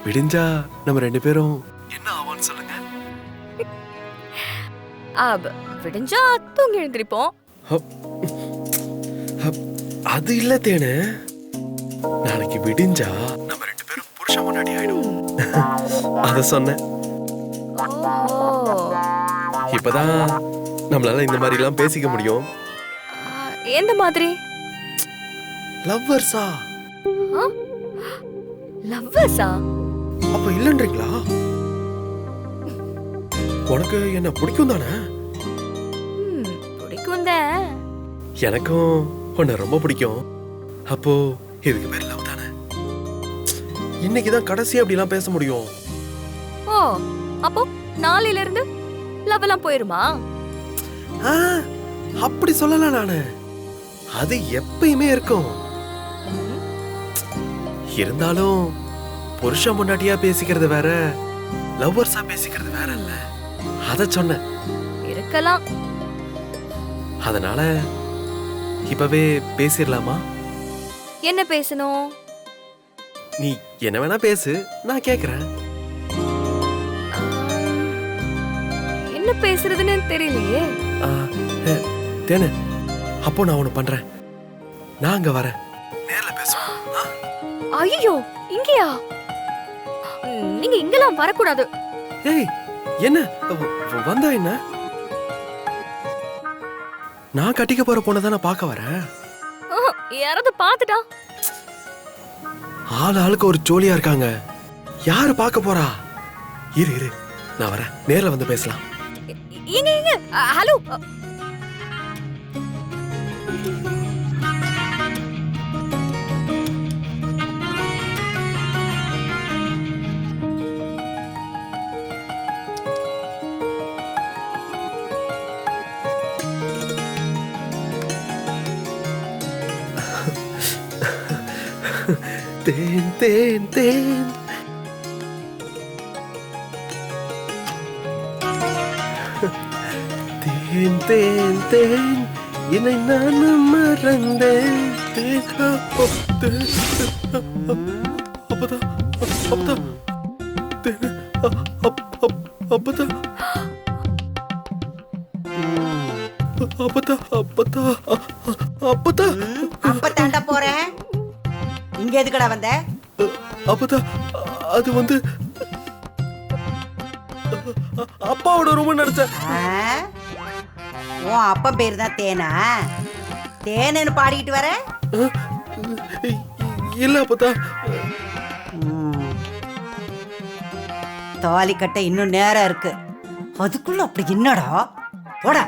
விடிஞ்சா நம்ம 2 பேரும் என்ன ஆவோம்னு சொல்லுங்க. விடிஞ்சா தூங்கி எழுந்திருப்போம். அது இல்ல தேனு, நாளைக்கு விடிஞ்சா நம்ம 2 பேரும் புருஷன் முன்னாடி ஆயிடும். அத சொன்னேன். இப்பதான் நம்மளால இந்த மாதிரி எல்லாம் பேசிக்க முடியும். எந்த மாதிரி? லவ்வர்ஸா? லவ்வர்ஸா? அப்ப இல்லன்றீங்களா? உனக்கு என்ன பிடிக்கும் தானே? பிடிக்கும் தான். எனக்கும் உன்னை ரொம்ப பிடிக்கும். அப்போ இதுக்கு பேர் லவ் தானே? இன்னைக்குதான் கடைசி அப்படிலாம் பேச முடியும். ஓ, அப்போ நாளையில இருந்து லவ் எல்லாம் போயிருமா? அப்படி சொல்லல நானு. அது எப்பயுமே இருக்கும். இருந்தாலும் புருஷன் முன்னாடியா பேசிக்கிறது வேற, லவ்வர்ஸா பேசிக்கிறது வேற இல்ல. அத சொன்னேன். இருக்கலாம். அதனால இப்பவே பேசிடலாமா? என்ன பேசணும்? நீ என்ன வேணா பேசு, நான் கேக்குறேன். என்ன பேசுறதுன்னு தெரியலையே. தேனு, அப்போ நான் ஒண்ணு பண்றேன். நான் அங்க வரேன், நேர்ல பேசுவோம். ஐயோ, இங்கயா? நீங்க இங்கெல்லாம் வரக்கூடாது. ஏய், என்ன வந்தா என்ன? நான் கட்டிக்க போற பொண்ணை தானே பார்க்க வரேன். யாராவது பார்த்துட்டா? ஆளுக்கு ஒரு ஜோலியா இருக்காங்க. யாரு பார்க்க போறா? இரு நான் வரேன், நேர்ல வந்து பேசலாம். இங்க ஹலோ. தேன் தேன் தேன் தேன் தேன் தேன் என்னை நான் மறந்தேன். அப்பதான் அப்பதாண்டா போறேன். இங்க எதுக்கடா வந்த? அப்பதான் அது வந்து அப்பாவோட ரூம் நினைச்சேன். உன் அப்பா பேரு தான் தேனா? தேனன்னு பாடிக்கிட்டு வர? இல்ல அப்பதா. தாலி கட்ட இன்னும் நேரம் இருக்கு, அதுக்குள்ள அப்படி என்னடா? போடா.